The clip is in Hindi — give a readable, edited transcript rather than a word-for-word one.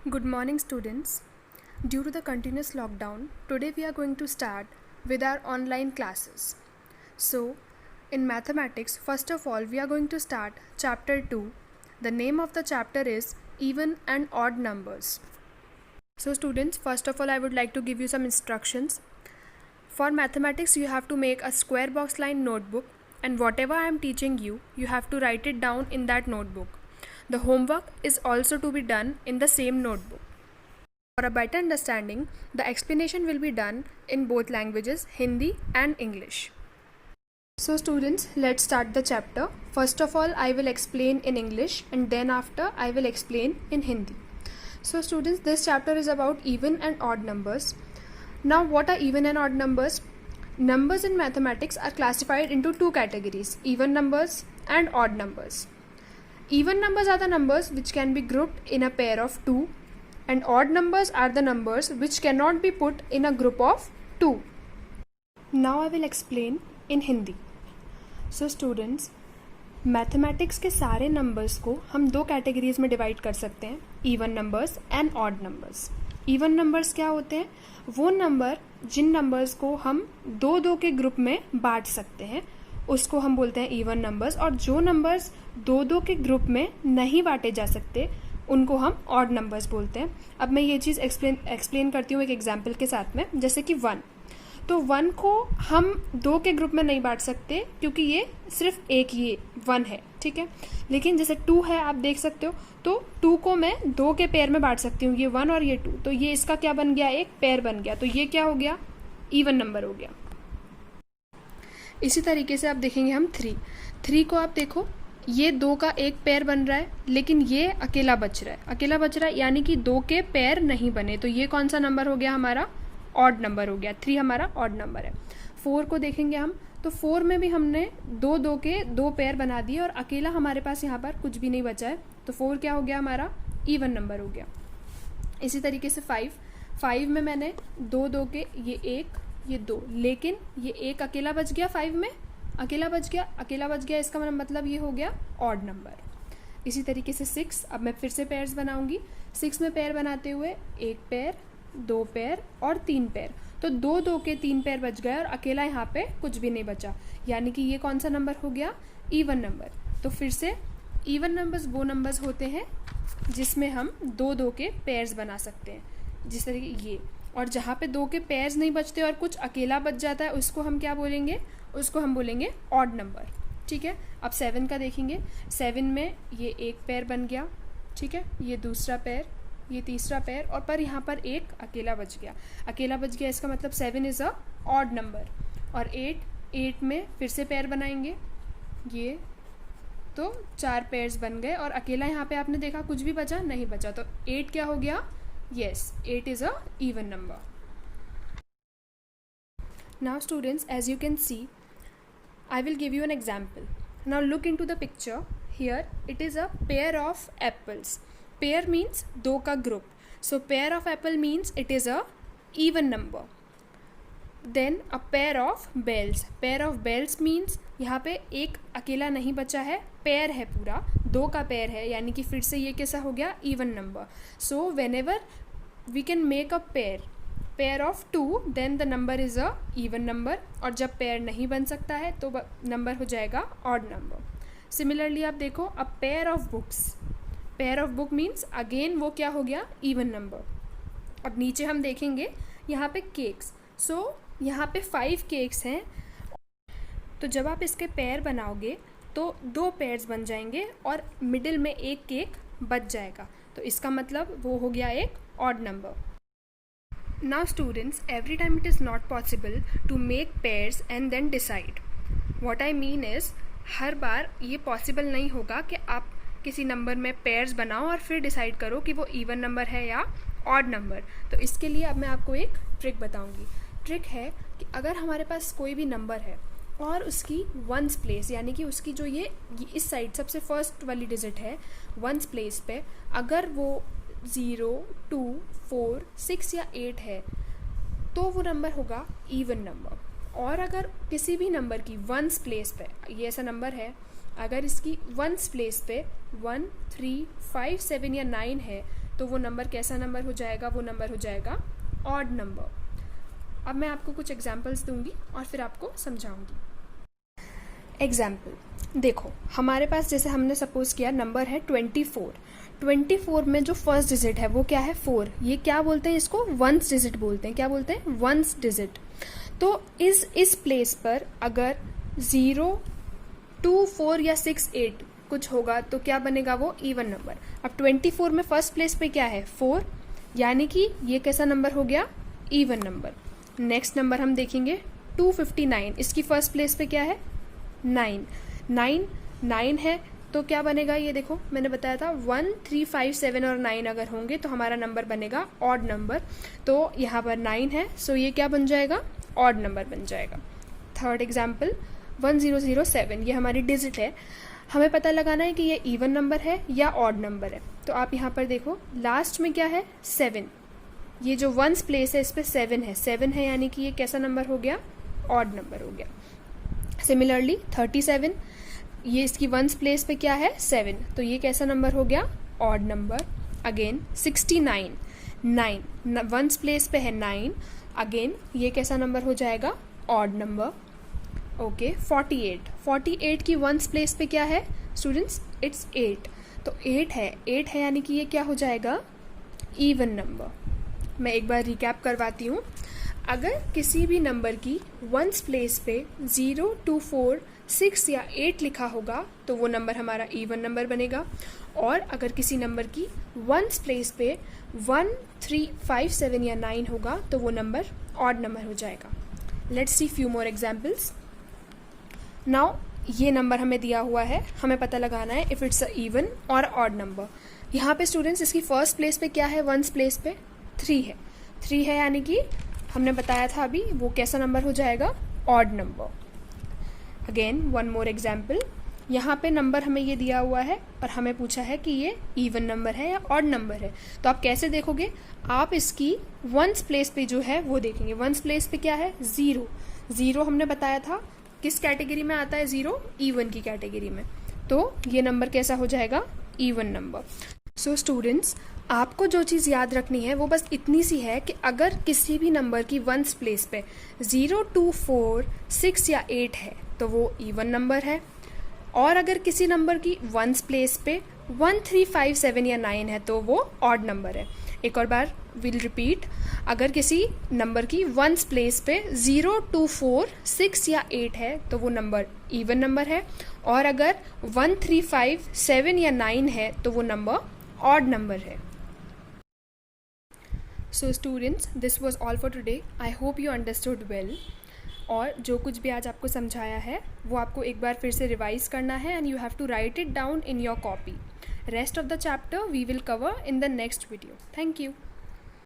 Good morning, students. Due to the continuous lockdown, today we are going to start with our online classes. So, in mathematics, first of all, we are going to start chapter 2. The name of the chapter is Even and Odd Numbers. So, students, first of all, I would like to give you some instructions. For mathematics, you have to make a square box line notebook, and whatever I am teaching you, you have to write it down in that notebook. The homework is also to be done in the same notebook. For a better understanding, the explanation will be done in both languages, Hindi and English. So students, let's start the chapter. First of all, I will explain in English and then after I will explain in Hindi. So students, this chapter is about even and odd numbers. Now, what are even and odd numbers? Numbers in mathematics are classified into two categories, even numbers and odd numbers. Even numbers are the numbers which can be grouped in a pair of two, and odd numbers are the numbers which cannot be put in a group of two. Now I will explain in Hindi. So students, mathematics के सारे नंबर्स को हम दो कैटेगरीज में डिवाइड कर सकते हैं, even numbers and odd numbers. Even numbers क्या होते हैं? वो नंबर जिन नंबर्स को हम दो दो के ग्रुप में बांट सकते हैं उसको हम बोलते हैं इवन नंबर्स, और जो नंबर्स दो दो के ग्रुप में नहीं बांटे जा सकते उनको हम ऑड नंबर्स बोलते हैं. अब मैं ये चीज़ एक्सप्लेन करती हूँ एक एग्जाम्पल के साथ में. जैसे कि 1, तो 1 को हम दो के ग्रुप में नहीं बांट सकते क्योंकि ये सिर्फ एक ये 1 है, ठीक है. लेकिन जैसे 2 है, आप देख सकते हो, तो 2 को मैं दो के पेयर में बांट सकती हूँ, ये 1 और ये 2. तो ये इसका क्या बन गया? एक पेयर बन गया. तो ये क्या हो गया? इवन नंबर हो गया. इसी तरीके से आप देखेंगे हम 3 को आप देखो, ये 2 का एक पेयर बन रहा है लेकिन ये अकेला बच रहा है, यानी कि 2 के पेयर नहीं बने. तो ये कौन सा नंबर हो गया? हमारा ऑड नंबर हो गया. 3 हमारा ऑड नंबर है. 4 को देखेंगे हम, तो 4 में भी हमने दो के दो पेयर बना दिए और अकेला हमारे पास यहाँ पर कुछ भी नहीं बचा है. तो 4 क्या हो गया? हमारा इवन नंबर हो गया. इसी तरीके से 5 में मैंने दो के ये 1 ये 2, लेकिन ये एक अकेला बच गया. 5 में अकेला बच गया, इसका मतलब ये हो गया ऑड नंबर. इसी तरीके से 6, अब मैं फिर से पेयर्स बनाऊंगी. 6 में पेयर बनाते हुए 1 पेयर, 2 पेयर और 3 पेयर. तो दो के 3 पेयर बच गए और अकेला यहाँ पे कुछ भी नहीं बचा, यानी कि ये कौन सा नंबर हो गया? Even number. तो फिर से इवन नंबर्स वो नंबर्स होते हैं जिसमें हम दो के पेयर्स बना सकते हैं, जिस तरीके ये. और जहाँ पे 2 के पेयर्स नहीं बचते और कुछ अकेला बच जाता है उसको हम क्या बोलेंगे? उसको हम बोलेंगे ऑड नंबर, ठीक है. अब 7 का देखेंगे. 7 में ये एक पेयर बन गया, ठीक है, ये दूसरा पेयर, ये तीसरा पेयर, और पर यहाँ पर एक अकेला बच गया. इसका मतलब 7 इज़ अ ऑड नंबर. और 8 में फिर से पेयर बनाएंगे, ये तो 4 पेयर्स बन गए और अकेला यहाँ पे आपने देखा कुछ भी बचा नहीं बचा. तो 8 क्या हो गया? Yes, 8 is a even number. Now students, as you can see, I will give you an example. Now look into the picture. Here it is a pair of apples. Pair means दो का group. So pair of apple means it is a even number. Then a pair of bells. Pair of bells means यहाँ पे एक अकेला नहीं बचा है, पेयर है पूरा, 2 का पेयर है, यानी कि फिर से ये कैसा हो गया? Even number. So whenever we can make a pair of 2 then the number is a even number. और जब पेयर नहीं बन सकता है तो नंबर हो जाएगा ऑड नंबर. सिमिलरली आप देखो, अ pair of books. Pair of book means again वो क्या हो गया? Even number. अब नीचे हम देखेंगे यहाँ पे केक्स. सो यहाँ पे 5 केक्स हैं, तो जब आप इसके पेयर बनाओगे तो 2 पेयर्स बन जाएंगे और मिडिल में एक केक बच जाएगा. तो इसका मतलब वो हो गया एक odd number. Now students, every time it is not possible to make pairs and then decide. What I mean is, हर बार ये पॉसिबल नहीं होगा कि आप किसी नंबर में पेयर्स बनाओ और फिर डिसाइड करो कि वो इवन नंबर है या ऑड नंबर. तो इसके लिए अब मैं आपको एक ट्रिक बताऊंगी. ट्रिक है कि अगर हमारे पास कोई भी नंबर है और उसकी वंस प्लेस, यानी कि उसकी जो ये इस साइड सबसे फर्स्ट वाली डिजिट है वंस प्लेस पे, अगर वो 0, 2, 4, 6 या 8 है तो वो नंबर होगा इवन नंबर. और अगर किसी भी नंबर की वंस प्लेस पे, ये ऐसा नंबर है, अगर इसकी वंस प्लेस पे 1, 3, 5, 7 या 9 है तो वो नंबर कैसा नंबर हो जाएगा, वो नंबर हो जाएगा ऑड नंबर। अब मैं आपको कुछ एग्जाम्पल्स दूंगी और फिर आपको समझाऊंगी। एग्जाम्पल देखो, हमारे पास जैसे हमने सपोज किया नंबर है 24। 24 में जो फर्स्ट डिजिट है वो क्या है 4। ये क्या बोलते हैं, इसको वंस डिजिट बोलते हैं। क्या बोलते हैं, वंस डिजिट। तो इस प्लेस पर अगर 0, 2, 4 या 6, 8 कुछ होगा तो क्या बनेगा, वो इवन नंबर। अब 24 में फर्स्ट प्लेस पे क्या है 4, यानी कि ये कैसा नंबर हो गया, इवन नंबर। नेक्स्ट नंबर हम देखेंगे 259, इसकी फर्स्ट प्लेस पे क्या है 9 है, तो क्या बनेगा, ये देखो मैंने बताया था 1, 3, 5, 7 और 9 अगर होंगे तो हमारा नंबर बनेगा ऑड नंबर। तो यहाँ पर 9 है, सो ये क्या बन जाएगा, ऑड नंबर बन जाएगा। थर्ड एग्जाम्पल 1007, ये हमारी डिजिट है। हमें पता लगाना है कि ये इवन नंबर है या ऑड नंबर है। तो आप यहाँ पर देखो लास्ट में क्या है 7, ये जो वंस प्लेस है इस पर 7 है, यानी कि ये कैसा नंबर हो गया, ऑड नंबर हो गया। सिमिलरली 37, ये इसकी वंस प्लेस पे क्या है 7, तो ये कैसा नंबर हो गया, odd number. Again 69, 9 ones place पे है 9, अगेन ये कैसा नंबर हो जाएगा, ऑड नंबर। ओके 48 की वंस प्लेस पे क्या है स्टूडेंट्स, इट्स 8, तो 8 है यानी कि ये क्या हो जाएगा, इवन नंबर। मैं एक बार रिकैप करवाती हूँ। अगर किसी भी नंबर की वंस प्लेस पे 0, 2, 4, 6 या 8 लिखा होगा तो वो नंबर हमारा इवन नंबर बनेगा। और अगर किसी नंबर की वंस प्लेस पे 1, 3, 5, 7 या 9 होगा तो वो नंबर ऑड नंबर हो जाएगा। Let's see few more examples. Now ये नंबर हमें दिया हुआ है, हमें पता लगाना है इफ़ इट्स अ इवन और ऑड नंबर। यहाँ पे स्टूडेंट्स इसकी फर्स्ट प्लेस पे क्या है, वंस प्लेस पे 3 है, यानी कि हमने बताया था अभी वो कैसा नंबर हो जाएगा, odd number. Again one more example, यहाँ पे नंबर हमें ये दिया हुआ है पर हमें पूछा है कि ये इवन नंबर है या ऑड नंबर है। तो आप कैसे देखोगे, आप इसकी वंस प्लेस पे जो है वो देखेंगे। वंस प्लेस पे क्या है 0 हमने बताया था किस कैटेगरी में आता है 0, इवन की कैटेगरी में। तो ये नंबर कैसा हो जाएगा, इवन नंबर। सो स्टूडेंट्स, आपको जो चीज़ याद रखनी है वो बस इतनी सी है कि अगर किसी भी नंबर की वंस प्लेस पे 0, 2, 4, 6 या 8 है तो वो इवन नंबर है। और अगर किसी नंबर की वंस प्लेस पे 1, 3, 5, 7 या 9 है तो वो ऑड नंबर है। एक और बार विल रिपीट, अगर किसी नंबर की वंस प्लेस पे 0, 2, 4, 6 या 8 है तो वो नंबर इवन नंबर है। और अगर 1, 3, 5, 7 या 9 है तो वो नंबर ऑड नंबर है। So students, this was all for today. I hope you understood well. और जो कुछ भी आज आपको समझाया है वो आपको एक बार फिर से रिवाइज करना है and you have to write it down in your copy. Rest of the chapter we will cover in the next video. Thank you.